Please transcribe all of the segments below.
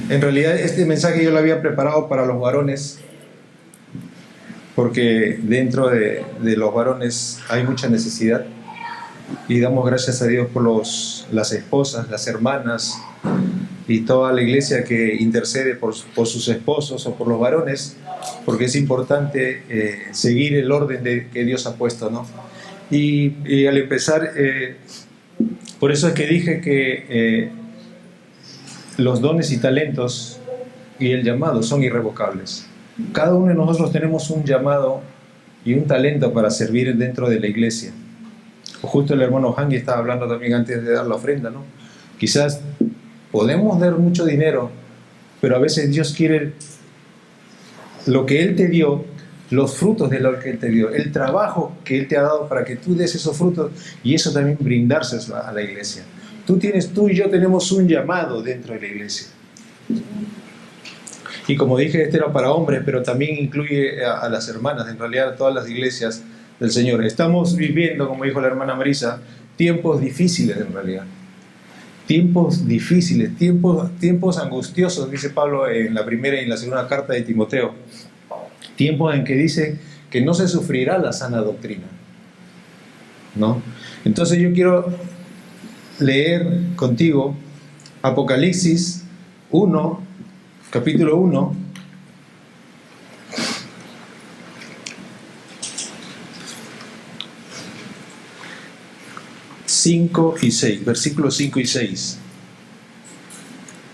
En realidad este mensaje yo lo había preparado para los varones, porque dentro de los varones hay mucha necesidad y damos gracias a Dios por las esposas, las hermanas y toda la iglesia que intercede por sus esposos o por los varones, porque es importante seguir el orden que Dios ha puesto, ¿no? Y al empezar, por eso es que dije que los dones y talentos y el llamado son irrevocables. Cada uno de nosotros tenemos un llamado y un talento para servir dentro de la iglesia. Justo el hermano Hangi estaba hablando también antes de dar la ofrenda, ¿no? Quizás podemos dar mucho dinero, pero a veces Dios quiere lo que Él te dio, los frutos de lo que Él te dio, el trabajo que Él te ha dado para que tú des esos frutos, y eso también brindárselos a la iglesia. Tú y yo tenemos un llamado dentro de la iglesia. Y como dije, este era para hombres, pero también incluye a las hermanas, en realidad a todas las iglesias del Señor. Estamos viviendo, como dijo la hermana Marisa, tiempos difíciles en realidad. Tiempos difíciles, tiempos angustiosos, dice Pablo en la primera y en la segunda carta de Timoteo. Tiempos en que dice que no se sufrirá la sana doctrina, ¿no? Entonces yo quiero leer contigo Apocalipsis 1, capítulo 1, versículos 5 y 6.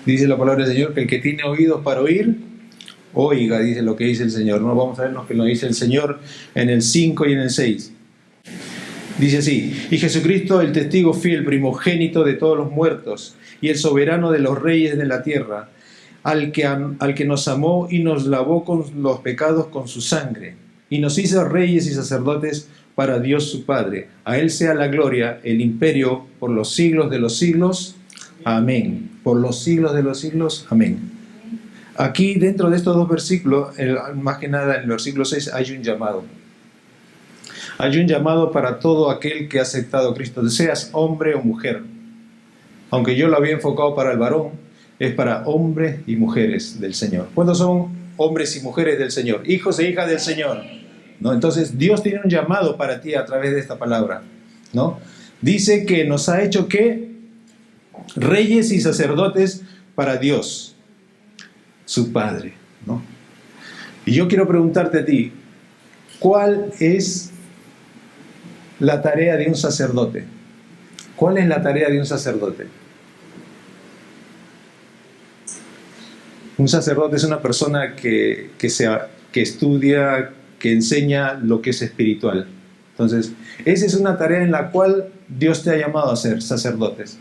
Dice la palabra del Señor que el que tiene oídos para oír, oiga, dice lo que dice el Señor. No vamos a ver lo que nos dice el Señor en el 5 y en el 6. Dice así: y Jesucristo, el testigo fiel, primogénito de todos los muertos, y el soberano de los reyes de la tierra, al que nos amó y nos lavó con los pecados con su sangre, y nos hizo reyes y sacerdotes para Dios su Padre. A Él sea la gloria, el imperio, por los siglos de los siglos. Amén. Por los siglos de los siglos. Amén. Aquí, dentro de estos dos versículos, más que nada en el versículo 6, hay un llamado. Hay un llamado para todo aquel que ha aceptado a Cristo, seas hombre o mujer. Aunque yo lo había enfocado para el varón, es para hombres y mujeres del Señor. ¿Cuántos son hombres y mujeres del Señor? Hijos e hijas del Señor, ¿no? Entonces Dios tiene un llamado para ti a través de esta palabra, ¿no? Dice que nos ha hecho ¿qué? Reyes y sacerdotes para Dios, su Padre, ¿no? Y yo quiero preguntarte a ti, ¿cuál es la tarea de un sacerdote? ¿Cuál es la tarea de un sacerdote? Un sacerdote es una persona que estudia, que enseña lo que es espiritual. Entonces, esa es una tarea en la cual Dios te ha llamado a ser sacerdotes.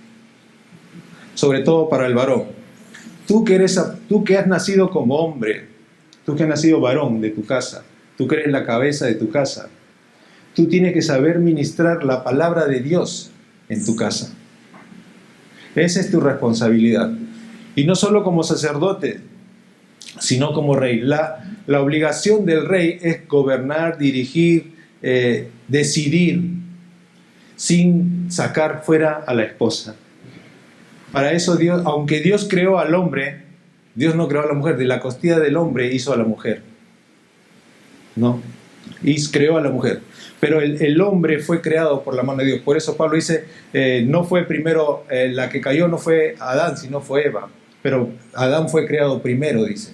Sobre todo para el varón. Tú que has nacido como hombre, tú que has nacido varón de tu casa, tú que eres la cabeza de tu casa, tú tienes que saber ministrar la palabra de Dios en tu casa. Esa es tu responsabilidad. Y no solo como sacerdote, sino como rey. La obligación del rey es gobernar, dirigir, decidir, sin sacar fuera a la esposa. Para eso Dios, aunque Dios creó al hombre, Dios no creó a la mujer. De la costilla del hombre hizo a la mujer, ¿no? Y creó a la mujer. Pero el hombre fue creado por la mano de Dios. Por eso Pablo dice, no fue primero, la que cayó no fue Adán, sino fue Eva. Pero Adán fue creado primero, dice.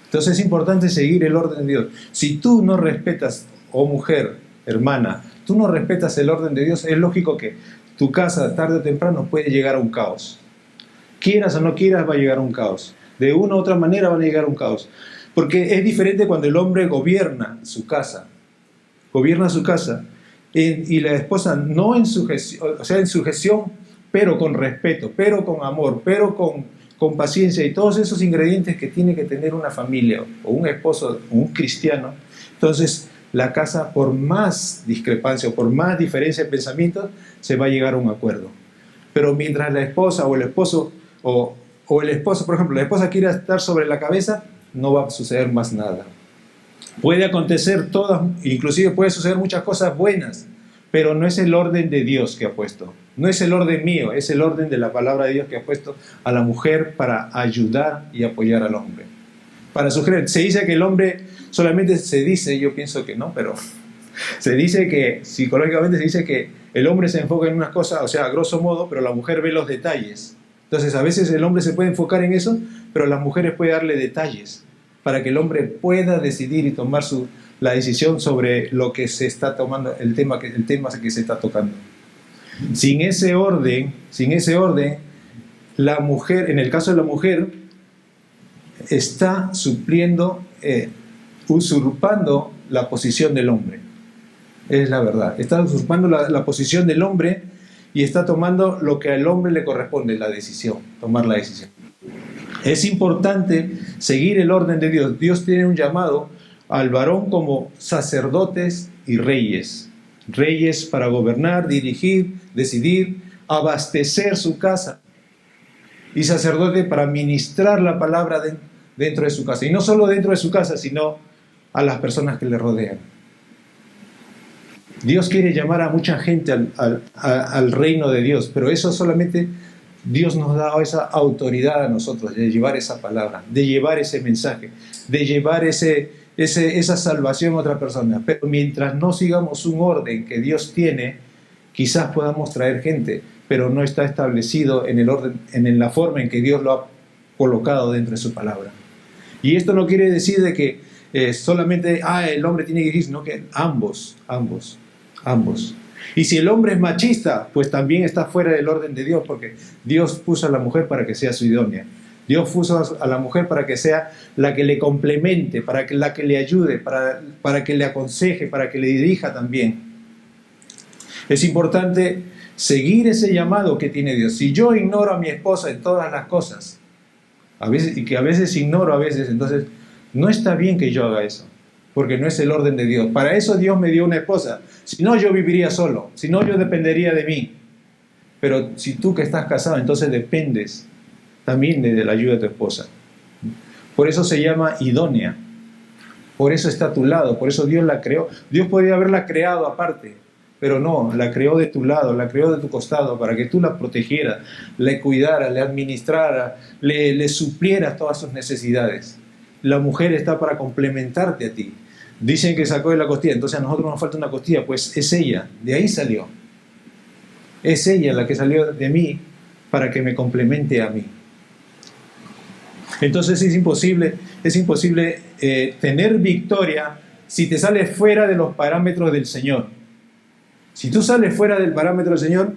Entonces es importante seguir el orden de Dios. Si tú no respetas, oh mujer, hermana, tú no respetas el orden de Dios, es lógico que tu casa tarde o temprano puede llegar a un caos. Quieras o no quieras, va a llegar a un caos. De una u otra manera van a llegar a un caos. Porque es diferente cuando el hombre gobierna su casa. Gobierna su casa y la esposa no en sujeción, o sea, en sujeción, pero con respeto, pero con amor, pero con paciencia y todos esos ingredientes que tiene que tener una familia o un esposo, un cristiano. Entonces la casa, por más discrepancia o por más diferencia de pensamientos, se va a llegar a un acuerdo. Pero mientras la esposa o el esposo, o el esposo, por ejemplo, la esposa quiera estar sobre la cabeza, no va a suceder más nada. Puede acontecer todas, inclusive puede suceder muchas cosas buenas, pero no es el orden de Dios que ha puesto. No es el orden mío, es el orden de la palabra de Dios que ha puesto a la mujer para ayudar y apoyar al hombre. Para sugerir, se dice que el hombre solamente se dice, yo pienso que no, pero se dice que, psicológicamente se dice que el hombre se enfoca en unas cosas, o sea, a grosso modo, pero la mujer ve los detalles. Entonces, a veces el hombre se puede enfocar en eso, pero las mujeres pueden darle detalles para que el hombre pueda decidir y tomar la decisión sobre lo que se está tomando, el tema que se está tocando. Sin ese orden, la mujer, en el caso de la mujer, está supliendo, usurpando la posición del hombre. Es la verdad. Está usurpando la posición del hombre y está tomando lo que al hombre le corresponde, la decisión, tomar la decisión. Es importante seguir el orden de Dios. Dios tiene un llamado al varón como sacerdotes y reyes. Reyes para gobernar, dirigir, decidir, abastecer su casa. Y sacerdote para ministrar la palabra dentro de su casa. Y no solo dentro de su casa, sino a las personas que le rodean. Dios quiere llamar a mucha gente al reino de Dios, pero eso solamente Dios nos da esa autoridad a nosotros de llevar esa palabra, de llevar ese mensaje, de llevar esa salvación a otra persona. Pero mientras no sigamos un orden que Dios tiene, quizás podamos traer gente, pero no está establecido en el orden, en la forma en que Dios lo ha colocado dentro de su palabra. Y esto no quiere decir de que solamente el hombre tiene que ir, sino que ambos. Y si el hombre es machista, pues también está fuera del orden de Dios, porque Dios puso a la mujer para que sea su idónea. Dios puso a la mujer para que sea la que le complemente, la que le ayude, para que le aconseje, para que le dirija también. Es importante seguir ese llamado que tiene Dios. Si yo ignoro a mi esposa en todas las cosas, y que a veces ignoro, entonces no está bien que yo haga eso, porque no es el orden de Dios. Para eso Dios me dio una esposa. Si no, yo viviría solo. Si no, yo dependería de mí. Pero si tú que estás casado, entonces dependes también de la ayuda de tu esposa. Por eso se llama idónea. Por eso está a tu lado. Por eso Dios la creó. Dios podría haberla creado aparte, pero no, la creó de tu lado, la creó de tu costado, para que tú la protegieras, le cuidaras, le administraras, le suplieras todas sus necesidades. La mujer está para complementarte a ti. Dicen que sacó de la costilla, entonces a nosotros nos falta una costilla, pues es ella, de ahí salió. Es ella la que salió de mí para que me complemente a mí. Entonces es imposible tener victoria si te sales fuera de los parámetros del Señor. Si tú sales fuera del parámetro del Señor,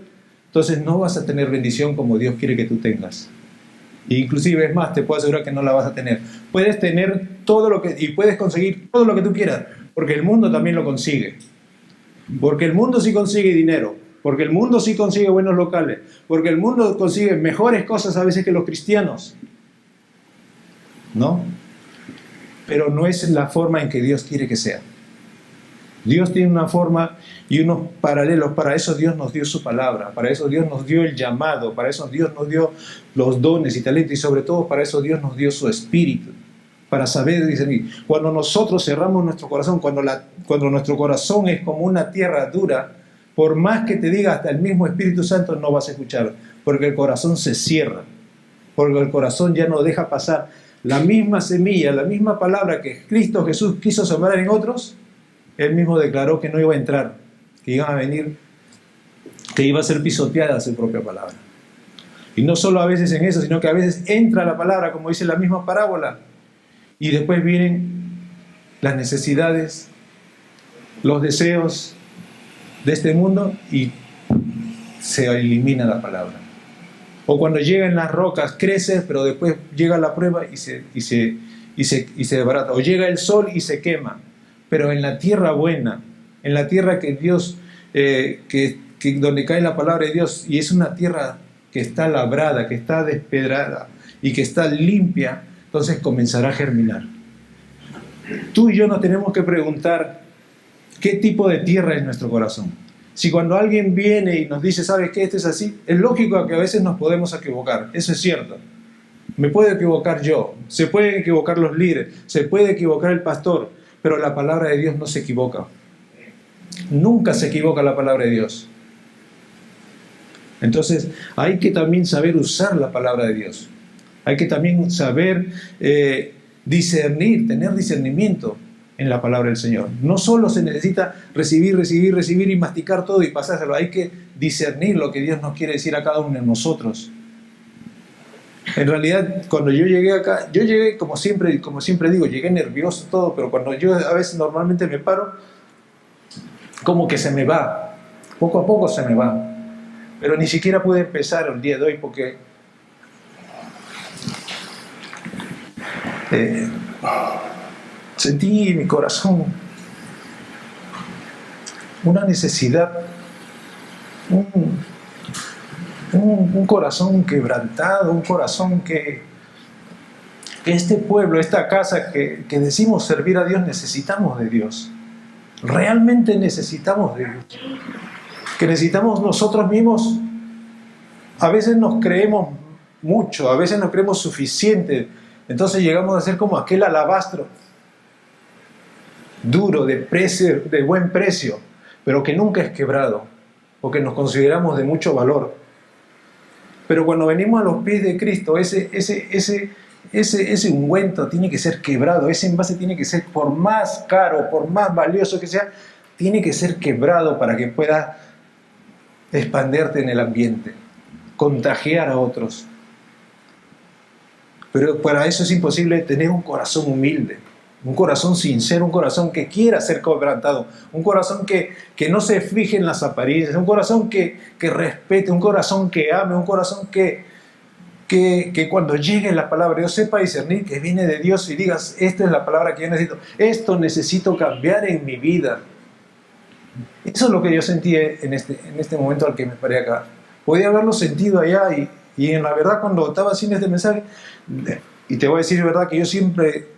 entonces no vas a tener bendición como Dios quiere que tú tengas. Inclusive, es más, te puedo asegurar que no la vas a tener. Puedes tener y puedes conseguir todo lo que tú quieras, porque el mundo también lo consigue. Porque el mundo sí consigue dinero, porque el mundo sí consigue buenos locales, porque el mundo consigue mejores cosas a veces que los cristianos. ¿No? Pero no es la forma en que Dios quiere que sea. Dios tiene una forma y unos paralelos. Para eso Dios nos dio su palabra, para eso Dios nos dio el llamado, para eso Dios nos dio los dones y talentos, y sobre todo para eso Dios nos dio su espíritu, para saber discernir. Cuando nosotros cerramos nuestro corazón, cuando nuestro corazón es como una tierra dura, por más que te diga hasta el mismo Espíritu Santo, no vas a escuchar, porque el corazón se cierra, porque el corazón ya no deja pasar la misma semilla, la misma palabra que Cristo Jesús quiso sembrar en otros. Él mismo declaró que no iba a entrar, que iban a venir, que iba a ser pisoteada su propia palabra. Y no solo a veces en eso, sino que a veces entra la palabra, como dice la misma parábola, y después vienen las necesidades, los deseos de este mundo y se elimina la palabra. O cuando llegan las rocas, crece, pero después llega la prueba y se desbarata. O llega el sol y se quema. Pero en la tierra buena, en la tierra que Dios, donde cae la palabra de Dios, y es una tierra que está labrada, que está despedrada y que está limpia, entonces comenzará a germinar. Tú y yo nos tenemos que preguntar qué tipo de tierra es nuestro corazón. Si cuando alguien viene y nos dice, ¿sabes qué? Esto es así, es lógico que a veces nos podemos equivocar, eso es cierto. Me puedo equivocar yo, se pueden equivocar los líderes, se puede equivocar el pastor, pero la palabra de Dios no se equivoca. Nunca se equivoca la palabra de Dios. Entonces, hay que también saber usar la palabra de Dios. Hay que también saber discernir, tener discernimiento en la palabra del Señor. No solo se necesita recibir y masticar todo y pasárselo. Hay que discernir lo que Dios nos quiere decir a cada uno de nosotros. En realidad, cuando yo llegué acá, yo llegué como siempre digo, llegué nervioso todo, pero cuando yo a veces normalmente me paro, como que se me va. Poco a poco se me va. Pero ni siquiera pude empezar el día de hoy porque sentí en mi corazón una necesidad, un corazón quebrantado, un corazón que este pueblo, esta casa que decimos servir a Dios, necesitamos de Dios. Realmente necesitamos de Dios. Que necesitamos nosotros mismos. A veces nos creemos mucho, a veces nos creemos suficiente. Entonces llegamos a ser como aquel alabastro duro, de buen precio, pero que nunca es quebrado, porque nos consideramos de mucho valor. Pero cuando venimos a los pies de Cristo, ese ungüento tiene que ser quebrado, ese envase tiene que ser, por más caro, por más valioso que sea, tiene que ser quebrado para que pueda expanderte en el ambiente, contagiar a otros. Pero para eso es imposible tener un corazón humilde, un corazón sincero, un corazón que quiera ser quebrantado, un corazón que no se fije en las apariencias, un corazón que respete, un corazón que ame, un corazón que cuando llegue la palabra de Dios sepa discernir que viene de Dios y digas, esta es la palabra que yo necesito, esto necesito cambiar en mi vida. Eso es lo que yo sentí en este momento al que me paré acá. Podía haberlo sentido allá y en la verdad cuando estaba haciendo este mensaje, y te voy a decir de verdad que yo siempre,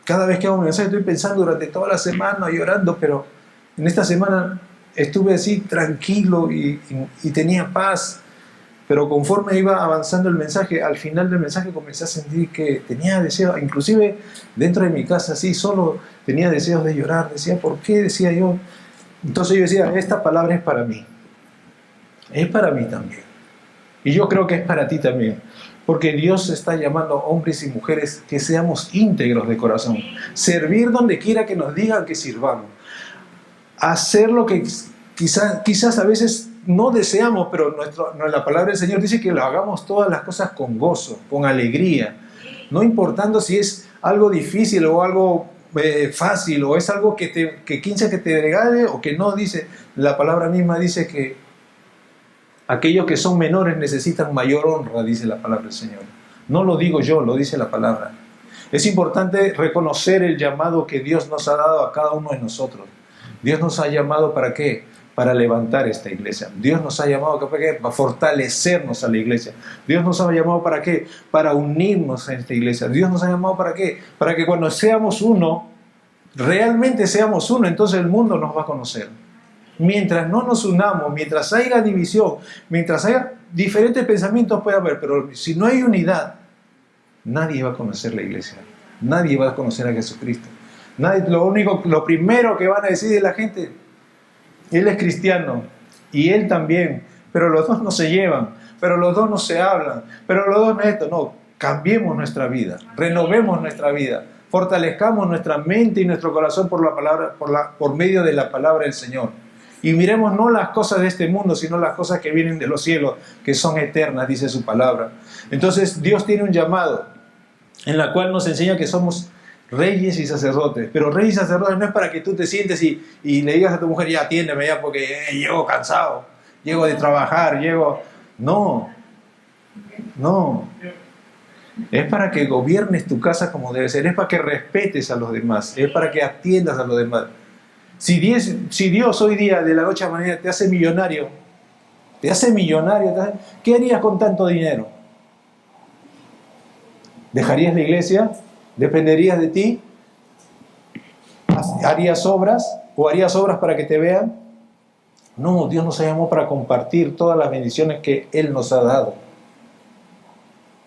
cada vez que hago un mensaje estoy pensando durante toda la semana llorando, pero en esta semana estuve así tranquilo y tenía paz. Pero conforme iba avanzando el mensaje, al final del mensaje comencé a sentir que tenía deseos, inclusive dentro de mi casa, así, solo tenía deseos de llorar. Decía, ¿por qué? Decía yo. Entonces yo decía, esta palabra es para mí. Es para mí también. Y yo creo que es para ti también. Porque Dios está llamando a hombres y mujeres que seamos íntegros de corazón. Servir donde quiera que nos digan que sirvamos. Hacer lo que quizás a veces no deseamos, pero la palabra del Señor dice que lo hagamos todas las cosas con gozo, con alegría, no importando si es algo difícil o algo fácil, o es algo que quince que te regale o que no. Dice, la palabra misma dice que aquellos que son menores necesitan mayor honra, dice la palabra del Señor. No lo digo yo, lo dice la palabra. Es importante reconocer el llamado que Dios nos ha dado a cada uno de nosotros. Dios nos ha llamado ¿para qué? Para levantar esta iglesia. Dios nos ha llamado ¿para qué? Para fortalecernos a la iglesia. Dios nos ha llamado ¿para qué? Para unirnos a esta iglesia. Dios nos ha llamado ¿para qué? Para que cuando seamos uno, realmente seamos uno, entonces el mundo nos va a conocer. Mientras no nos unamos, mientras haya división, mientras haya diferentes pensamientos puede haber, pero si no hay unidad, nadie va a conocer la iglesia. Nadie va a conocer a Jesucristo. Lo primero que van a decir de la gente, él es cristiano y él también, pero los dos no se llevan, pero los dos no se hablan, pero los dos no esto. No, cambiemos nuestra vida, renovemos nuestra vida, fortalezcamos nuestra mente y nuestro corazón por la palabra, por medio de la palabra del Señor. Y miremos no las cosas de este mundo, sino las cosas que vienen de los cielos, que son eternas, dice su palabra. Entonces Dios tiene un llamado en la cual nos enseña que somos reyes y sacerdotes. Pero reyes y sacerdotes no es para que tú te sientes y le digas a tu mujer, ya atiéndeme ya porque llego cansado, llego de trabajar, No. Es para que gobiernes tu casa como debe ser, es para que respetes a los demás, es para que atiendas a los demás. Si Dios hoy día de la noche a la mañana te hace millonario, ¿qué harías con tanto dinero? ¿Dejarías la iglesia? ¿Dependerías de ti? ¿Harías obras? ¿O harías obras para que te vean? No, Dios nos llamó para compartir todas las bendiciones que Él nos ha dado.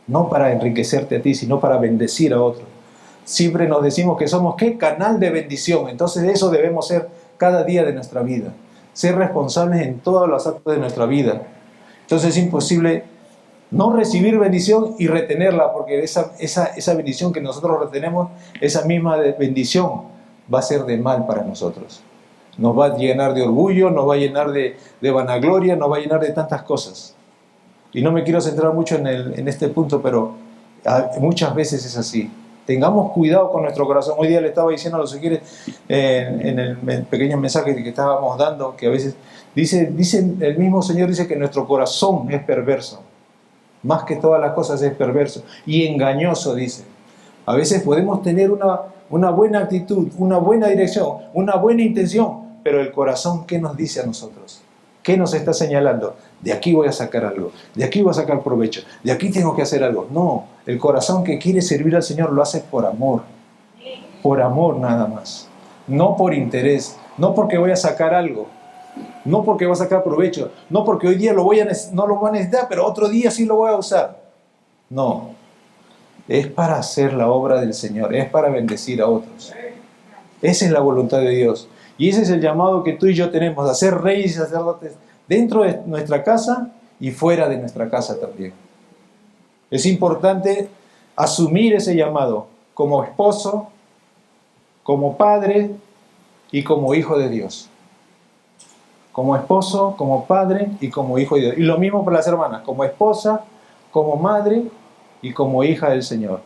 No para enriquecerte a ti, sino para bendecir a otros. Siempre nos decimos que somos, ¿qué? Canal de bendición. Entonces eso debemos ser cada día de nuestra vida. Ser responsables en todos los actos de nuestra vida. Entonces es imposible no recibir bendición y retenerla, porque esa bendición que nosotros retenemos, esa misma bendición va a ser de mal para nosotros. Nos va a llenar de orgullo, nos va a llenar de vanagloria, nos va a llenar de tantas cosas. Y no me quiero centrar mucho en este punto, pero muchas veces es así. Tengamos cuidado con nuestro corazón. Hoy día le estaba diciendo a los seguidores en el pequeño mensaje que estábamos dando, que a veces el mismo Señor dice que nuestro corazón es perverso. Más que todas las cosas es perverso y engañoso, dice. A veces podemos tener una buena actitud, una buena dirección, una buena intención, pero el corazón, ¿qué nos dice a nosotros? ¿Qué nos está señalando? De aquí voy a sacar algo, de aquí voy a sacar provecho, de aquí tengo que hacer algo. No, el corazón que quiere servir al Señor lo hace por amor nada más. No por interés, no porque voy a sacar algo, no porque voy a sacar provecho, no porque hoy día no lo voy a necesitar, pero otro día sí lo voy a usar. No, es para hacer la obra del Señor, es para bendecir a otros. Esa es la voluntad de Dios. Y ese es el llamado que tú y yo tenemos, a ser reyes y sacerdotes dentro de nuestra casa y fuera de nuestra casa también. Es importante asumir ese llamado como esposo, como padre y como hijo de Dios. Como esposo, como padre y como hijo de Dios. Y lo mismo para las hermanas, como esposa, como madre y como hija del Señor.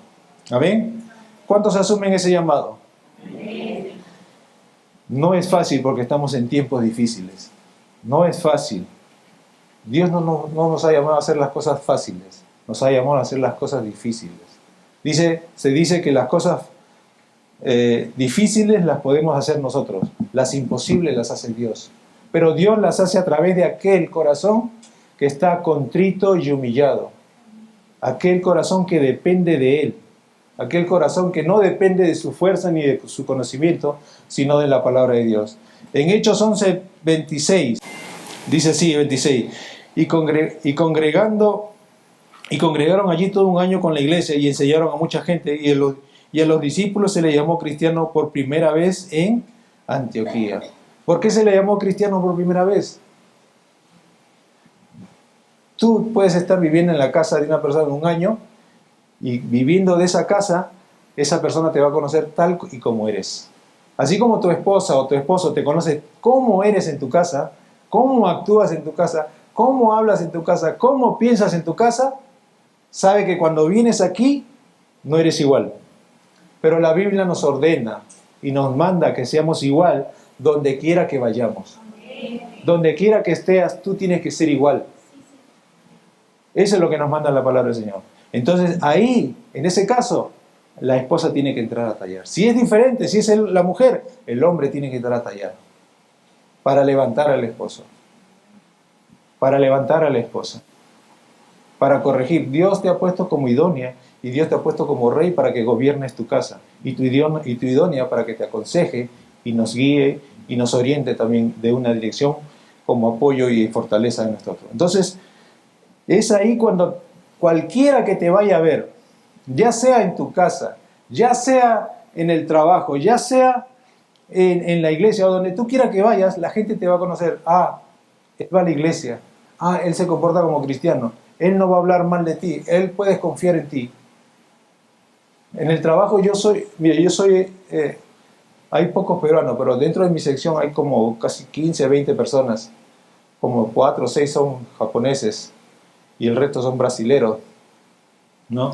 ¿Amén? ¿Cuántos asumen ese llamado? No es fácil porque estamos en tiempos difíciles. No es fácil. Dios no nos ha llamado a hacer las cosas fáciles. Nos ha llamado a hacer las cosas difíciles. Se dice que las cosas difíciles las podemos hacer nosotros. Las imposibles las hace Dios. Pero Dios las hace a través de aquel corazón que está contrito y humillado. Aquel corazón que depende de Él. Aquel corazón que no depende de su fuerza ni de su conocimiento, sino de la palabra de Dios. En Hechos 11:26, dice así, 26, y congregaron allí todo un año con la iglesia y enseñaron a mucha gente, y a los discípulos se les llamó cristiano por primera vez en Antioquía. ¿Por qué se le llamó cristiano por primera vez? Tú puedes estar viviendo en la casa de una persona un año, y viviendo de esa casa, esa persona te va a conocer tal y como eres. Así como tu esposa o tu esposo te conoce cómo eres en tu casa, cómo actúas en tu casa, cómo hablas en tu casa, cómo piensas en tu casa, sabe que cuando vienes aquí no eres igual. Pero la Biblia nos ordena y nos manda que seamos igual donde quiera que vayamos. Donde quiera que estés, tú tienes que ser igual. Eso es lo que nos manda la palabra del Señor. Entonces ahí, en ese caso, la esposa tiene que entrar a tallar. Si es diferente, si es la mujer, el hombre tiene que entrar a tallar para levantar al esposo, para levantar a la esposa, para corregir. Dios te ha puesto como idónea y Dios te ha puesto como rey para que gobiernes tu casa y tu idónea para que te aconseje y nos guíe y nos oriente también de una dirección como apoyo y fortaleza de nosotros. Entonces, es ahí cuando cualquiera que te vaya a ver, ya sea en tu casa, ya sea en el trabajo, ya sea en la iglesia o donde tú quieras que vayas, la gente te va a conocer. Ah, él va a la iglesia. Ah, él se comporta como cristiano. Él no va a hablar mal de ti. Él puedes confiar en ti. En el trabajo hay pocos peruanos, pero dentro de mi sección hay como casi 15, 20 personas. Como 4 o 6 son japoneses y el resto son brasileros, ¿no?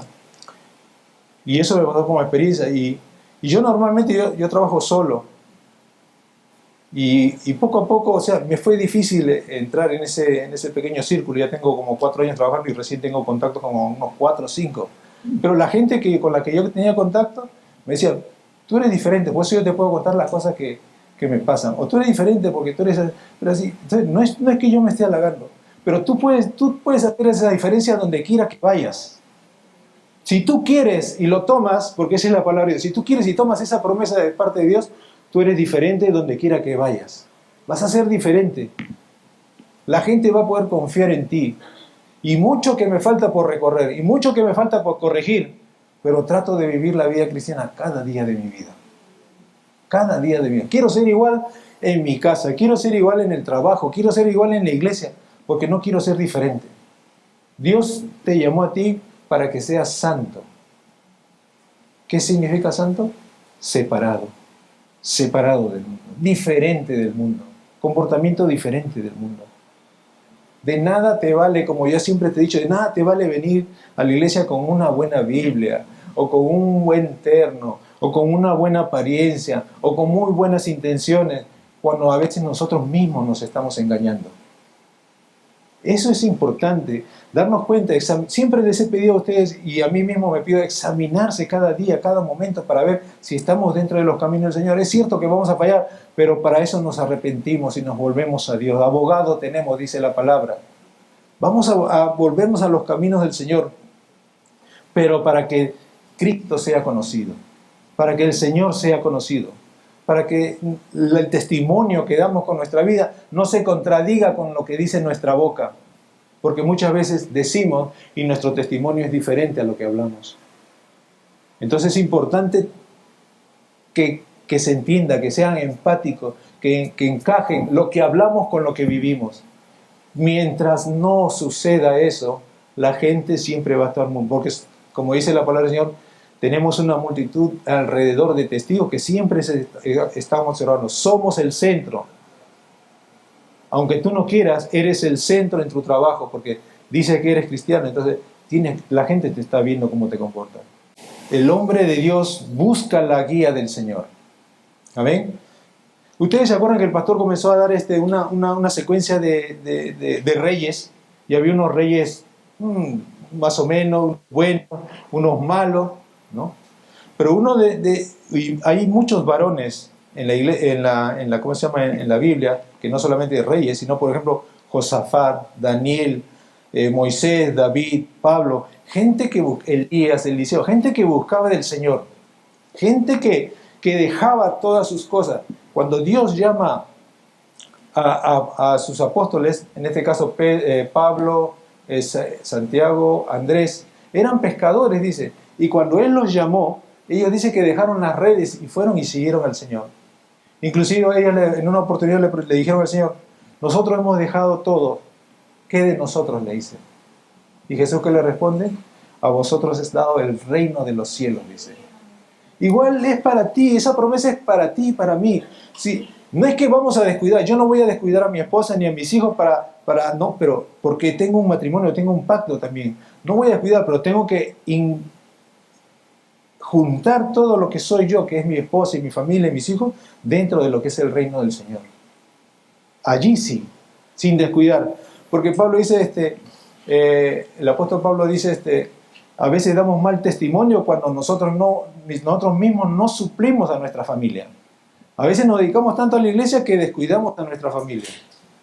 Y eso me pasó como experiencia. Y yo normalmente yo trabajo solo. Y poco a poco, o sea, me fue difícil entrar en ese pequeño círculo. Ya tengo como 4 años trabajando y recién tengo contacto con unos 4 o 5. Pero la gente con la que yo tenía contacto me decía, tú eres diferente, por eso yo te puedo contar las cosas que me pasan. O tú eres diferente porque tú eres... Pero así, entonces, no es que yo me esté halagando, pero tú puedes hacer esa diferencia donde quiera que vayas. Si tú quieres y lo tomas, porque esa es la palabra de Dios, si tú quieres y tomas esa promesa de parte de Dios, tú eres diferente donde quiera que vayas. Vas a ser diferente. La gente va a poder confiar en ti. Y mucho que me falta por recorrer, y mucho que me falta por corregir, pero trato de vivir la vida cristiana cada día de mi vida. Cada día de mi vida. Quiero ser igual en mi casa, quiero ser igual en el trabajo, quiero ser igual en la iglesia, porque no quiero ser diferente. Dios te llamó a ti para que seas santo. ¿Qué significa santo? Separado. Separado del mundo. Diferente del mundo. Comportamiento diferente del mundo. De nada te vale, como yo siempre te he dicho, de nada te vale venir a la iglesia con una buena Biblia, o con un buen terno, o con una buena apariencia, o con muy buenas intenciones, cuando a veces nosotros mismos nos estamos engañando. Eso es importante, darnos cuenta. Siempre les he pedido a ustedes, y a mí mismo me pido, examinarse cada día, cada momento, para ver si estamos dentro de los caminos del Señor. Es cierto que vamos a fallar, pero para eso nos arrepentimos y nos volvemos a Dios. Abogado tenemos, dice la palabra. Vamos a volvernos a los caminos del Señor, pero para que Cristo sea conocido, para que el Señor sea conocido, para que el testimonio que damos con nuestra vida no se contradiga con lo que dice nuestra boca, porque muchas veces decimos y nuestro testimonio es diferente a lo que hablamos. Entonces es importante que se entienda, que sean empáticos, que encajen lo que hablamos con lo que vivimos. Mientras no suceda eso, la gente siempre va a estar muy... Porque, como dice la palabra del Señor, tenemos una multitud alrededor de testigos que siempre estamos observando. Somos el centro. Aunque tú no quieras, eres el centro en tu trabajo, porque dice que eres cristiano, entonces la gente te está viendo cómo te comportas. El hombre de Dios busca la guía del Señor. ¿Amén? Ustedes se acuerdan que el pastor comenzó a dar una secuencia de reyes, y había unos reyes más o menos buenos, unos malos, ¿no? Pero y hay muchos varones en la iglesia, ¿cómo se llama? En la Biblia, que no solamente reyes, sino por ejemplo Josafat, Daniel, Moisés, David, Pablo, gente que Elías, Eliseo, gente que buscaba del Señor, gente que dejaba todas sus cosas. Cuando Dios llama a sus apóstoles, en este caso Pablo, Santiago, Andrés, eran pescadores, dice, y cuando Él los llamó, ellos dicen que dejaron las redes y fueron y siguieron al Señor. Inclusive ellos en una oportunidad le dijeron al Señor: nosotros hemos dejado todo, ¿qué de nosotros? Le dice. Y Jesús, ¿qué le responde? A vosotros es dado el reino de los cielos, dice. Igual es para ti, esa promesa es para ti y para mí. Sí, no es que vamos a descuidar, yo no voy a descuidar a mi esposa ni a mis hijos no, pero porque tengo un matrimonio, tengo un pacto también. No voy a descuidar, pero tengo que juntar todo lo que soy yo, que es mi esposa y mi familia y mis hijos, dentro de lo que es el reino del Señor. Allí sí, sin descuidar. Porque Pablo dice, el apóstol Pablo dice, a veces damos mal testimonio cuando nosotros mismos no suplimos a nuestra familia. A veces nos dedicamos tanto a la iglesia que descuidamos a nuestra familia.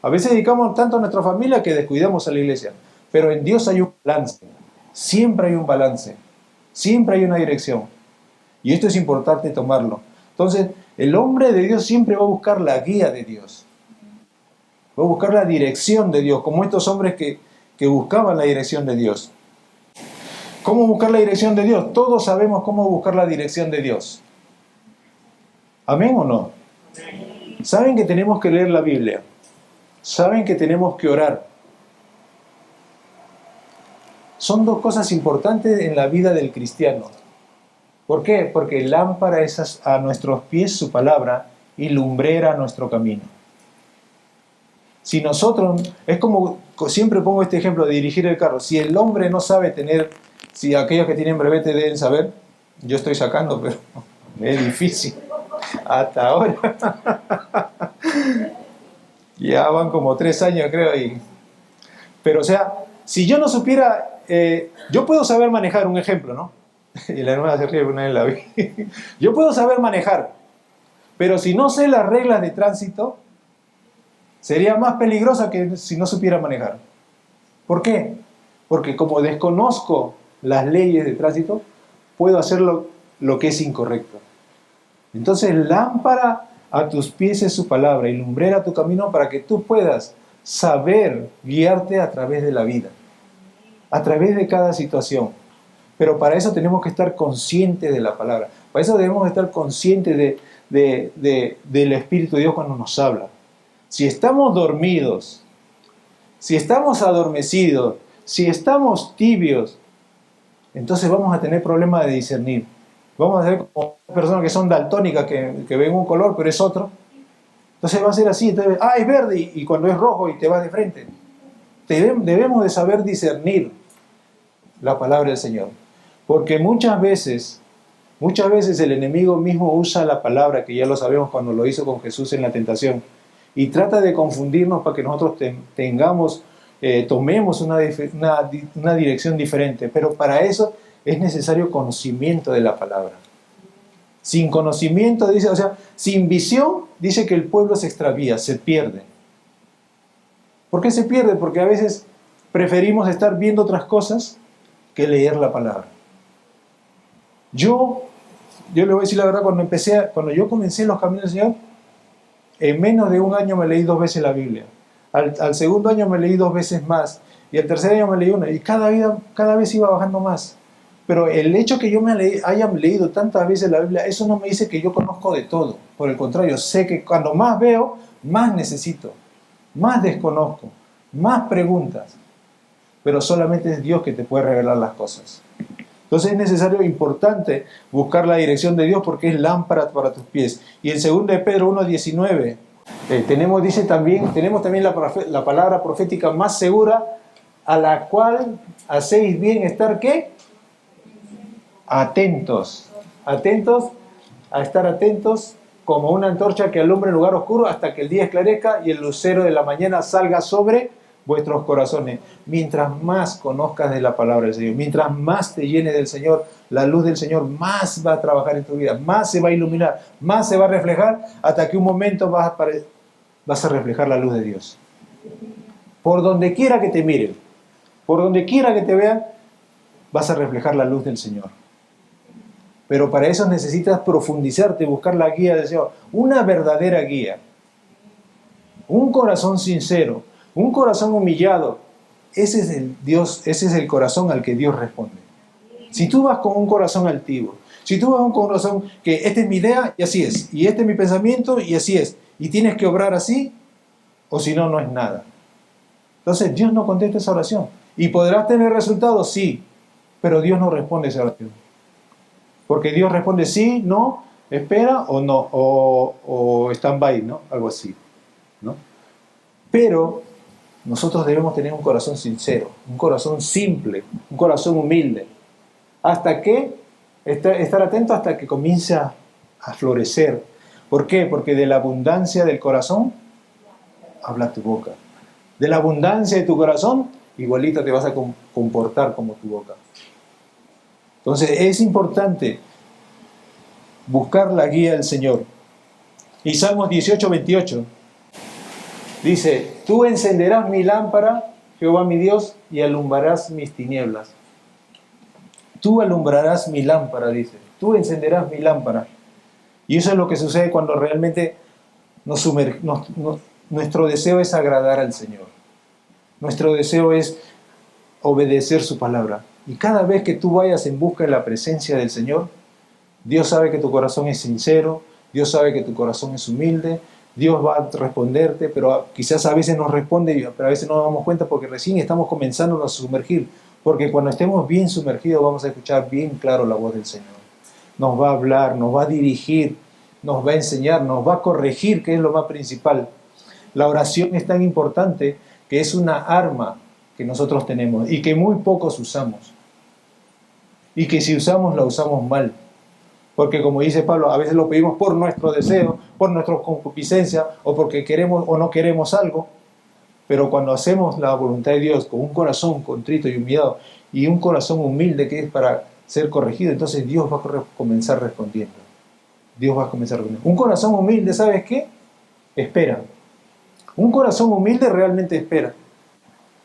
A veces dedicamos tanto a nuestra familia que descuidamos a la iglesia. Pero en Dios hay un balance. Siempre hay un balance. Siempre hay una dirección. Y esto es importante tomarlo. Entonces, el hombre de Dios siempre va a buscar la guía de Dios. Va a buscar la dirección de Dios, como estos hombres que buscaban la dirección de Dios. ¿Cómo buscar la dirección de Dios? Todos sabemos cómo buscar la dirección de Dios. ¿Amén o no? Saben que tenemos que leer la Biblia. Saben que tenemos que orar. Son dos cosas importantes en la vida del cristiano. ¿Por qué? Porque lámpara es a nuestros pies su palabra y lumbrera nuestro camino. Si nosotros, es como, siempre pongo este ejemplo de dirigir el carro. Si el hombre no sabe si aquellos que tienen brevete deben saber, yo estoy sacando, pero es difícil. Hasta ahora. Ya van como 3 años, creo. Pero, o sea, si yo no supiera, yo puedo saber manejar, un ejemplo, ¿no? Y la hermana se ríe, una vez la vi. Yo puedo saber manejar, pero si no sé las reglas de tránsito, sería más peligrosa que si no supiera manejar. ¿Por qué? Porque como desconozco las leyes de tránsito, puedo hacer lo que es incorrecto. Entonces, lámpara a tus pies es su palabra y lumbrera tu camino, para que tú puedas saber guiarte a través de la vida, a través de cada situación. Pero para eso tenemos que estar conscientes de la palabra. Para eso debemos estar conscientes del Espíritu de Dios cuando nos habla. Si estamos dormidos, si estamos adormecidos, si estamos tibios, entonces vamos a tener problemas de discernir. Vamos a ser como personas que son daltónicas, que ven un color pero es otro. Entonces va a ser así, entonces, es verde y cuando es rojo y te vas de frente. Debemos de saber discernir la palabra del Señor. Porque muchas veces el enemigo mismo usa la palabra, que ya lo sabemos cuando lo hizo con Jesús en la tentación, y trata de confundirnos para que nosotros tomemos una dirección diferente. Pero para eso es necesario conocimiento de la palabra. Sin conocimiento, sin visión, dice que el pueblo se extravía, se pierde. ¿Por qué se pierde? Porque a veces preferimos estar viendo otras cosas que leer la palabra. Yo le voy a decir la verdad, cuando yo comencé en los caminos del Señor, en menos de un año me leí 2 veces la Biblia. Al segundo año me leí 2 veces más. Y al tercer año me leí una. Y cada vez iba bajando más. Pero el hecho que yo haya leído tantas veces la Biblia, eso no me dice que yo conozco de todo. Por el contrario, sé que cuando más veo, más necesito, más desconozco, más preguntas. Pero solamente es Dios que te puede revelar las cosas. Entonces es necesario, importante, buscar la dirección de Dios porque es lámpara para tus pies. Y en 2 de Pedro 1:19 tenemos también la palabra profética más segura, a la cual hacéis bien estar, ¿qué? Atentos a estar atentos como una antorcha que alumbra en lugar oscuro hasta que el día esclarezca y el lucero de la mañana salga sobre vuestros corazones. Mientras más conozcas de la palabra del Señor, mientras más te llenes del Señor, la luz del Señor más va a trabajar en tu vida, más se va a iluminar, más se va a reflejar, hasta que un momento vas a reflejar la luz de Dios. Por donde quiera que te miren, por donde quiera que te vean, vas a reflejar la luz del Señor. Pero para eso necesitas profundizarte, buscar la guía del Señor, una verdadera guía, un corazón sincero, un corazón humillado. Ese es el corazón al que Dios responde. Si tú vas con un corazón altivo, si tú vas con un corazón que esta es mi idea y así es, y este es mi pensamiento y así es, y tienes que obrar así, o si no, no es nada. Entonces Dios no contesta esa oración. ¿Y podrás tener resultados? Sí, pero Dios no responde esa oración. Porque Dios responde sí, no, espera o no, o stand-by, ¿no? Algo así, ¿no? Pero nosotros debemos tener un corazón sincero, un corazón simple, un corazón humilde. ¿Hasta qué? Estar atento hasta que comience a florecer. ¿Por qué? Porque de la abundancia del corazón habla tu boca. De la abundancia de tu corazón, igualito te vas a comportar como tu boca. Entonces es importante buscar la guía del Señor. Y Salmos 18:28 dice: tú encenderás mi lámpara, Jehová mi Dios, y alumbrarás mis tinieblas. Tú alumbrarás mi lámpara, dice. Tú encenderás mi lámpara. Y eso es lo que sucede cuando realmente nuestro deseo es agradar al Señor. Nuestro deseo es obedecer su palabra. Y cada vez que tú vayas en busca de la presencia del Señor, Dios sabe que tu corazón es sincero, Dios sabe que tu corazón es humilde, Dios va a responderte, pero quizás a veces nos responde, pero a veces no nos damos cuenta porque recién estamos comenzando a sumergir. Porque cuando estemos bien sumergidos vamos a escuchar bien claro la voz del Señor. Nos va a hablar, nos va a dirigir, nos va a enseñar, nos va a corregir, que es lo más principal. La oración es tan importante que es una arma que nosotros tenemos y que muy pocos usamos. Y que si usamos, la usamos mal. Porque como dice Pablo, a veces lo pedimos por nuestro deseo, por nuestra concupiscencia, o porque queremos o no queremos algo. Pero cuando hacemos la voluntad de Dios con un corazón contrito y humillado, y un corazón humilde que es para ser corregido, entonces Dios va a comenzar respondiendo. Dios va a comenzar respondiendo. Un corazón humilde, ¿sabes qué? Espera. Un corazón humilde realmente espera.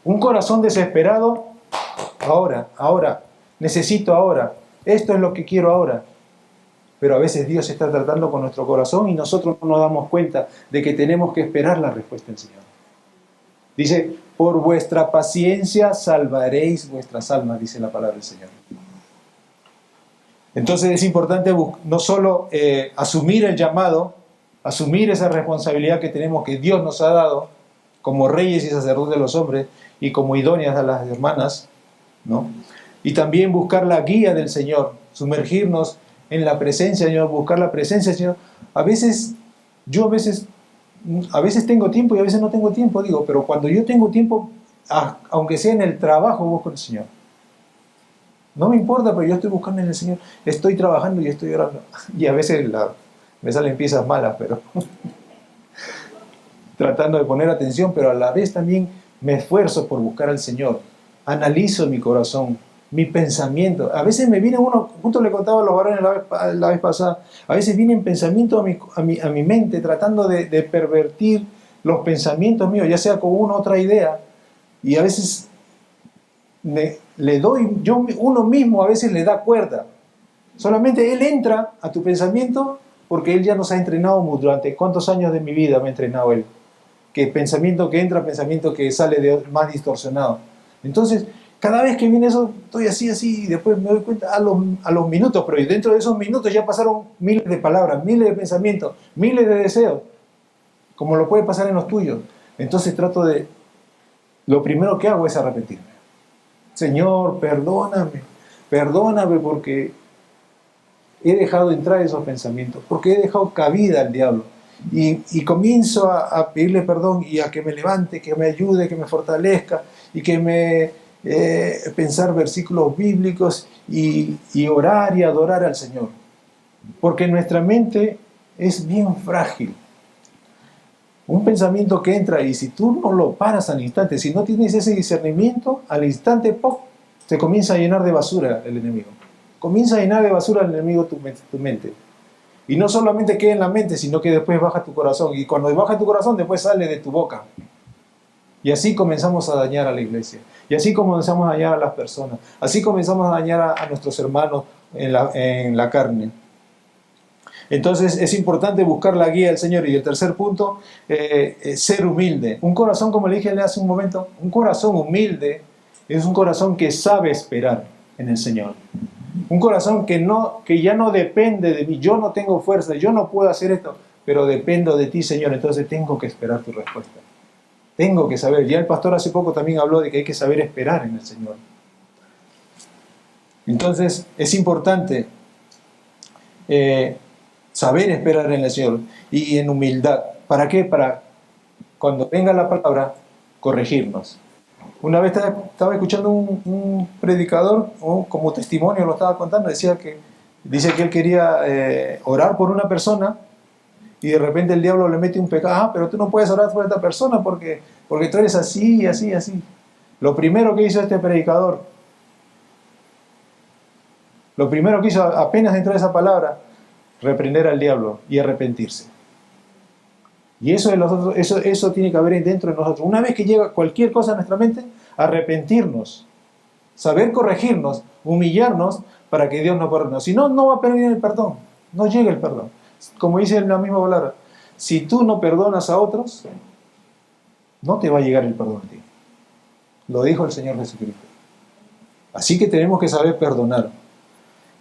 Un corazón desesperado, ahora, necesito ahora, esto es lo que quiero ahora. Pero a veces Dios está tratando con nuestro corazón y nosotros no nos damos cuenta de que tenemos que esperar la respuesta del Señor. Dice, por vuestra paciencia salvaréis vuestras almas, dice la palabra del Señor. Entonces es importante no solo asumir el llamado, asumir esa responsabilidad que tenemos, que Dios nos ha dado como reyes y sacerdotes de los hombres y como idóneas a las hermanas, ¿no? Y también buscar la guía del Señor, sumergirnos en la presencia del Señor, buscar la presencia del Señor. A veces tengo tiempo y a veces no tengo tiempo, digo, pero cuando yo tengo tiempo, aunque sea en el trabajo, busco al Señor. No me importa, pero yo estoy buscando en el Señor. Estoy trabajando y estoy orando. Y a veces me salen piezas malas, pero tratando de poner atención, pero a la vez también me esfuerzo por buscar al Señor. Analizo mi corazón, mi pensamiento. A veces me viene uno, justo le contaba a los varones la vez pasada, a veces vienen pensamientos a mi mente tratando de pervertir los pensamientos míos, ya sea con una u otra idea. Y a veces uno mismo a veces le da cuerda. Solamente él entra a tu pensamiento porque él ya nos ha entrenado durante cuántos años de mi vida me ha entrenado él. Que pensamiento que entra, pensamiento que sale más distorsionado. Entonces, cada vez que viene eso, estoy así, y después me doy cuenta a los minutos, pero dentro de esos minutos ya pasaron miles de palabras, miles de pensamientos, miles de deseos, como lo puede pasar en los tuyos. Entonces lo primero que hago es arrepentirme. Señor, perdóname porque he dejado entrar esos pensamientos, porque he dejado cabida al diablo. Y comienzo a pedirle perdón y a que me levante, que me ayude, que me fortalezca y que me pensar versículos bíblicos y orar y adorar al Señor. Porque nuestra mente es bien frágil. Un pensamiento que entra y si tú no lo paras al instante, si no tienes ese discernimiento, al instante ¡pop!, se comienza a llenar de basura el enemigo. Comienza a llenar de basura el enemigo tu mente. Y no solamente queda en la mente, sino que después baja tu corazón. Y cuando baja tu corazón, después sale de tu boca. Y así comenzamos a dañar a la iglesia. Y así comenzamos a dañar a las personas. Así comenzamos a dañar a nuestros hermanos en la carne. Entonces es importante buscar la guía del Señor. Y el tercer punto, ser humilde. Un corazón, como le dije hace un momento, un corazón humilde es un corazón que sabe esperar en el Señor. Un corazón que ya no depende de mí. Yo no tengo fuerza, yo no puedo hacer esto, pero dependo de ti, Señor. Entonces tengo que esperar tu respuesta. Tengo que saber. Ya el pastor hace poco también habló de que hay que saber esperar en el Señor. Entonces es importante saber esperar en el Señor y en humildad. ¿Para qué? Para cuando venga la palabra, corregirnos. Una vez estaba escuchando un predicador, como testimonio lo estaba contando, dice que él quería orar por una persona y de repente el diablo le mete un pecado. Pero tú no puedes orar por esta persona porque tú eres así y así y así. Lo primero que hizo este predicador, apenas entró esa palabra, reprender al diablo y arrepentirse. Y eso tiene que haber dentro de nosotros. Una vez que llega cualquier cosa a nuestra mente, arrepentirnos, saber corregirnos, humillarnos para que Dios nos perdone. Si no, no va a pedir el perdón, no llega el perdón. Como dice en la misma palabra, si tú no perdonas a otros, no te va a llegar el perdón a ti. Lo dijo el Señor Jesucristo. Así que tenemos que saber perdonar.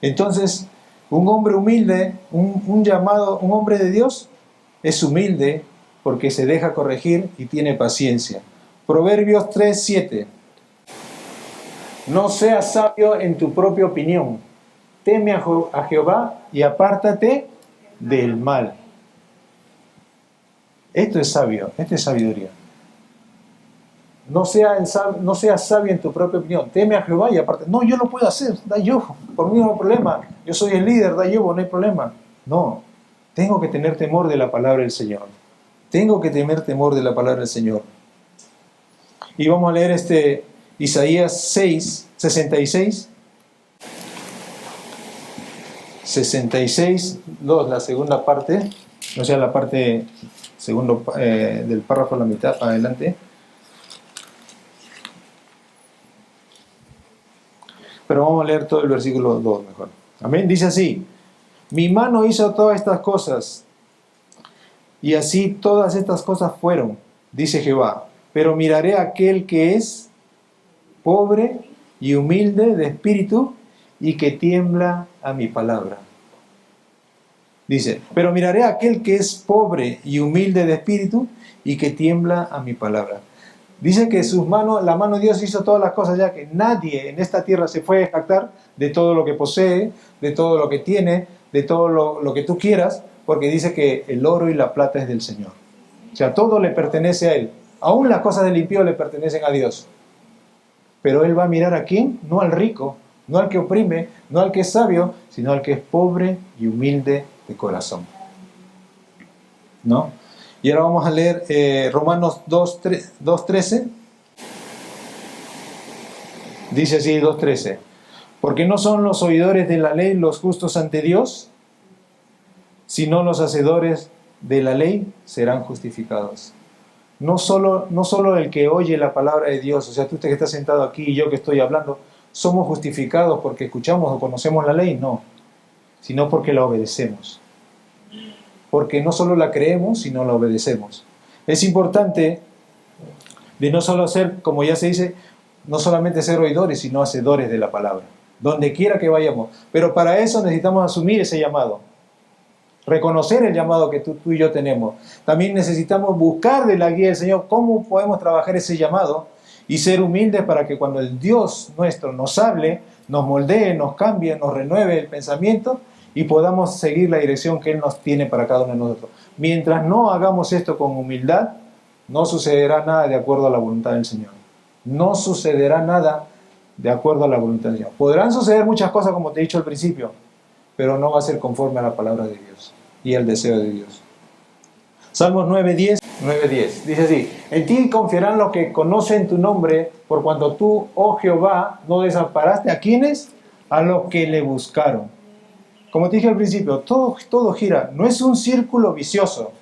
Entonces, un hombre humilde, un hombre de Dios, es humilde porque se deja corregir y tiene paciencia. Proverbios 3:7. No seas sabio en tu propia opinión. Teme a Jehová y apártate del mal. Esto es sabio, esto es sabiduría. No seas sabio en tu propia opinión. Teme a Jehová y apártate. No, yo lo puedo hacer, da yo. Por mí no hay problema. Yo soy el líder, da yo, no hay problema. No, tengo que tener temor de la palabra del Señor. Tengo que tener temor de la palabra del Señor. Y vamos a leer Isaías 6, 66. 66, 2, la segunda parte, o sea, la parte segundo del párrafo, la mitad, para adelante. Pero vamos a leer todo el versículo 2 mejor. Amén. Dice así: mi mano hizo todas estas cosas, y así todas estas cosas fueron, dice Jehová. Pero miraré a aquel que es pobre y humilde de espíritu y que tiembla a mi palabra. Dice, pero miraré a aquel que es pobre y humilde de espíritu y que tiembla a mi palabra. Dice que sus manos, la mano de Dios hizo todas las cosas, ya que nadie en esta tierra se puede jactar de todo lo que posee, de todo lo que tiene, de todo lo que tú quieras, porque dice que el oro y la plata es del Señor. O sea, todo le pertenece a Él. Aún las cosas del impío le pertenecen a Dios. Pero Él va a mirar a quién, no al rico, no al que oprime, no al que es sabio, sino al que es pobre y humilde de corazón. ¿No? Y ahora vamos a leer Romanos 2:13. Dice así, 2:13. Porque no son los oidores de la ley los justos ante Dios, sino los hacedores de la ley serán justificados. No solo el que oye la palabra de Dios, o sea, tú que estás sentado aquí y yo que estoy hablando, somos justificados porque escuchamos o conocemos la ley, no, sino porque la obedecemos. Porque no solo la creemos, sino la obedecemos. Es importante de no solo ser, como ya se dice, no solamente ser oidores, sino hacedores de la palabra, donde quiera que vayamos. Pero para eso necesitamos asumir ese llamado, reconocer el llamado que tú y yo tenemos. También necesitamos buscar de la guía del Señor cómo podemos trabajar ese llamado y ser humildes para que cuando el Dios nuestro nos hable, nos moldee, nos cambie, nos renueve el pensamiento y podamos seguir la dirección que Él nos tiene para cada uno de nosotros. Mientras no hagamos esto con humildad, no sucederá nada de acuerdo a la voluntad del Señor. No sucederá nada de acuerdo a la voluntad del Señor. Podrán suceder muchas cosas, como te he dicho al principio, pero no va a ser conforme a la palabra de Dios y al deseo de Dios. Salmos 9:10 dice así: en ti confiarán los que conocen tu nombre, por cuanto tú, oh Jehová, no desamparaste a quienes, a los que le buscaron. Como te dije al principio, todo gira, no es un círculo vicioso,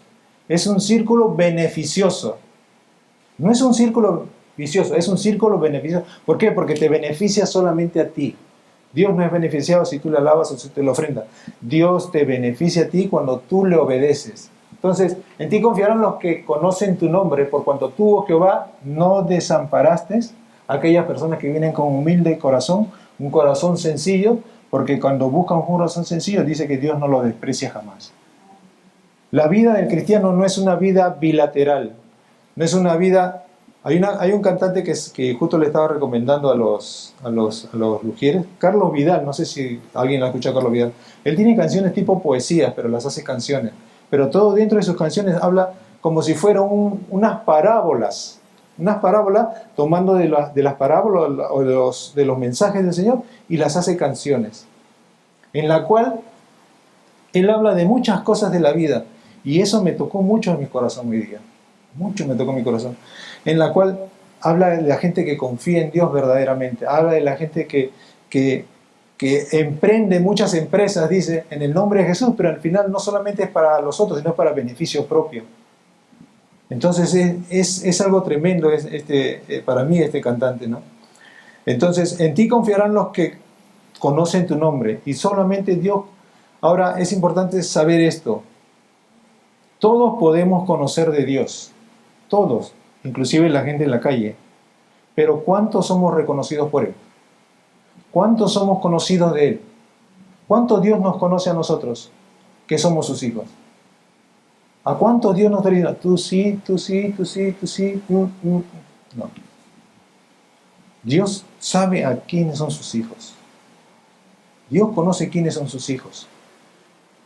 es un círculo beneficioso. No es un círculo vicioso, es un círculo beneficioso. ¿Por qué? Porque te beneficia solamente a ti. Dios no es beneficiado si tú le alabas o si te lo ofrendas. Dios te beneficia a ti cuando tú le obedeces. Entonces, en ti confiarán los que conocen tu nombre, por cuanto tú, oh Jehová, no desamparaste a aquellas personas que vienen con humilde corazón, un corazón sencillo, porque cuando buscan un corazón sencillo, dice que Dios no lo desprecia jamás. La vida del cristiano no es una vida bilateral, no es una vida... Hay un cantante que justo le estaba recomendando a los lujieres, Carlos Vidal, no sé si alguien lo ha escuchado a Carlos Vidal. Él tiene canciones tipo poesías, pero las hace canciones. Pero todo dentro de sus canciones habla como si fueran unas parábolas tomando de las parábolas o de los mensajes del Señor y las hace canciones, en la cual Él habla de muchas cosas de la vida. Y eso me tocó mucho en mi corazón hoy día. Mucho me tocó en mi corazón. En la cual habla de la gente que confía en Dios verdaderamente. Habla de la gente que emprende muchas empresas, dice, en el nombre de Jesús, pero al final no solamente es para los otros, sino para beneficio propio. Entonces es algo tremendo para mí este cantante, ¿no? Entonces, en ti confiarán los que conocen tu nombre. Y solamente Dios... Ahora, es importante saber esto. Todos podemos conocer de Dios. Todos, inclusive la gente en la calle. Pero ¿cuántos somos reconocidos por Él? ¿Cuántos somos conocidos de Él? ¿Cuánto Dios nos conoce a nosotros, que somos sus hijos? ¿A cuántos Dios nos dice? Tú sí, tú sí, tú sí, tú sí. No. Dios sabe a quiénes son sus hijos. Dios conoce quiénes son sus hijos.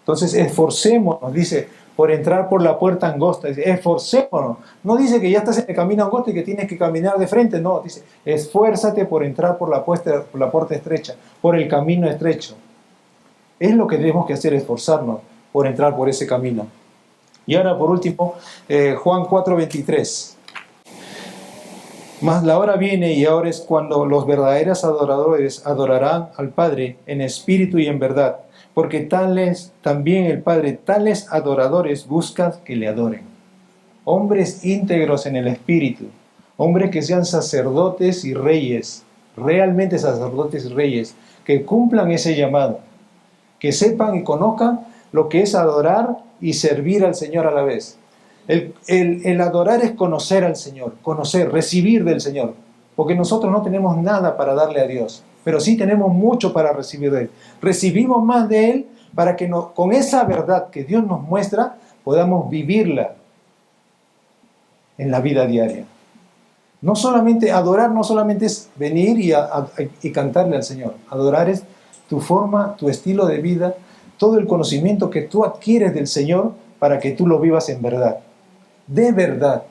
Entonces, esforcémonos, dice, por entrar por la puerta angosta. Dice, esforcémonos. No dice que ya estás en el camino angosto y que tienes que caminar de frente. No, dice, esfuérzate por entrar por la puerta estrecha, por el camino estrecho. Es lo que tenemos que hacer, esforzarnos por entrar por ese camino. Y ahora, por último, Juan 4:23. Mas la hora viene y ahora es cuando los verdaderos adoradores adorarán al Padre en espíritu y en verdad, porque tales, también el Padre, tales adoradores busca que le adoren. Hombres íntegros en el espíritu, hombres que sean sacerdotes y reyes, realmente sacerdotes y reyes, que cumplan ese llamado, que sepan y conozcan lo que es adorar y servir al Señor a la vez. El adorar es conocer al Señor, conocer, recibir del Señor, porque nosotros no tenemos nada para darle a Dios, pero sí tenemos mucho para recibir de Él. Recibimos más de Él para que con esa verdad que Dios nos muestra, podamos vivirla en la vida diaria. No solamente adorar, no solamente es venir y cantarle al Señor. Adorar es tu forma, tu estilo de vida, todo el conocimiento que tú adquieres del Señor para que tú lo vivas en verdad. De verdad.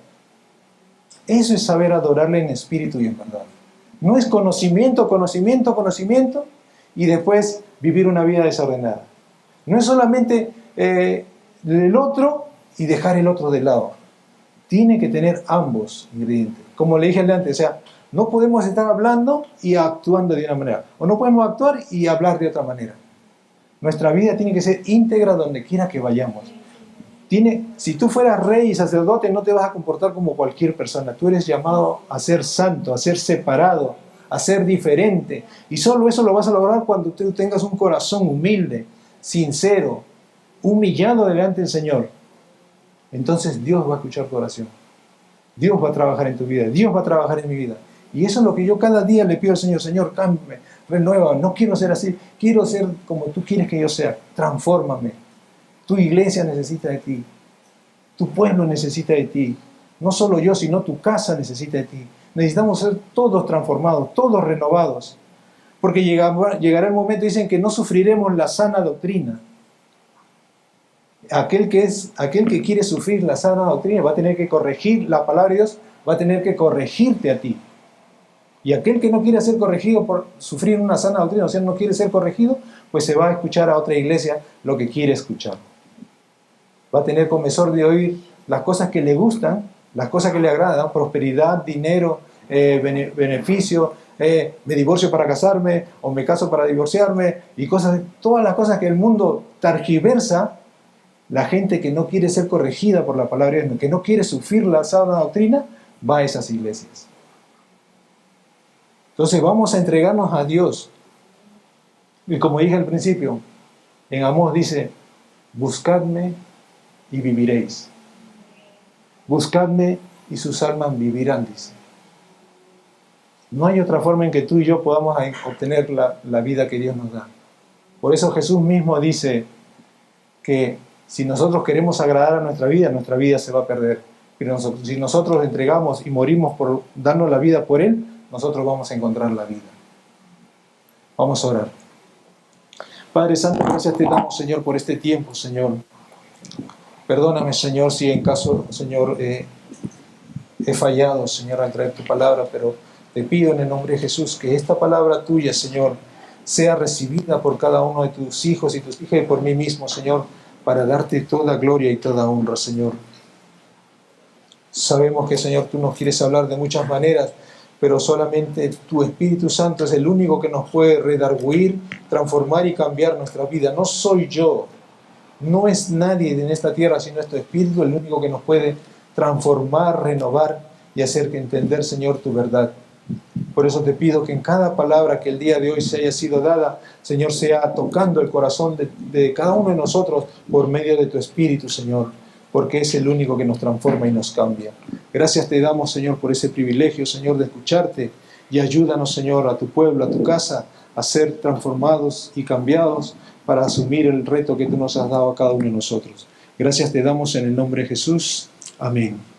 Eso es saber adorarle en espíritu y en verdad. No es conocimiento y después vivir una vida desordenada. No es solamente el otro y dejar el otro de lado. Tiene que tener ambos ingredientes. Como le dije antes, o sea, no podemos estar hablando y actuando de una manera. O no podemos actuar y hablar de otra manera. Nuestra vida tiene que ser íntegra donde quiera que vayamos. Si tú fueras rey y sacerdote, no te vas a comportar como cualquier persona. Tú eres llamado a ser santo, a ser separado, a ser diferente. Y solo eso lo vas a lograr cuando tú tengas un corazón humilde, sincero, humillado delante del Señor. Entonces Dios va a escuchar tu oración. Dios va a trabajar en tu vida. Dios va a trabajar en mi vida. Y eso es lo que yo cada día le pido al Señor. Señor, cámbiame, renueva. No quiero ser así. Quiero ser como tú quieres que yo sea. Transfórmame. Tu iglesia necesita de ti. Tu pueblo necesita de ti. No solo yo, sino tu casa necesita de ti. Necesitamos ser todos transformados, todos renovados. Porque llegará el momento, dicen, que no sufriremos la sana doctrina. Aquel que quiere sufrir la sana doctrina va a tener que corregir la palabra de Dios, va a tener que corregirte a ti. Y aquel que no quiere ser corregido por sufrir una sana doctrina, o sea, no quiere ser corregido, pues se va a escuchar a otra iglesia lo que quiere escuchar. Va a tener comezón de oír las cosas que le gustan, las cosas que le agradan, prosperidad, dinero, beneficio, me divorcio para casarme, o me caso para divorciarme, y todas las cosas que el mundo targiversa. La gente que no quiere ser corregida por la palabra de Dios, que no quiere sufrir la sana doctrina, va a esas iglesias. Entonces vamos a entregarnos a Dios. Y como dije al principio, en Amós dice, buscadme y viviréis. Buscadme y sus almas vivirán, dice. No hay otra forma en que tú y yo podamos obtener la vida que Dios nos da. Por eso Jesús mismo dice que si nosotros queremos agradar a nuestra vida se va a perder. Pero si nosotros entregamos y morimos por darnos la vida por Él, nosotros vamos a encontrar la vida. Vamos a orar. Padre Santo, gracias te damos, Señor, por este tiempo, Señor. Perdóname, Señor, si en caso, Señor, he fallado, Señor, al traer tu palabra, pero te pido en el nombre de Jesús que esta palabra tuya, Señor, sea recibida por cada uno de tus hijos y tus hijas y por mí mismo, Señor, para darte toda gloria y toda honra, Señor. Sabemos que, Señor, tú nos quieres hablar de muchas maneras, pero solamente tu Espíritu Santo es el único que nos puede redarguir, transformar y cambiar nuestra vida. No soy yo, no es nadie en esta tierra, sino es tu Espíritu el único que nos puede transformar, renovar y hacer que entender, Señor, tu verdad. Por eso te pido que en cada palabra que el día de hoy se haya sido dada, Señor, sea tocando el corazón de cada uno de nosotros por medio de tu Espíritu, Señor, porque es el único que nos transforma y nos cambia. Gracias te damos, Señor, por ese privilegio, Señor, de escucharte, y ayúdanos, Señor, a tu pueblo, a tu casa, a ser transformados y cambiados para asumir el reto que tú nos has dado a cada uno de nosotros. Gracias te damos en el nombre de Jesús. Amén.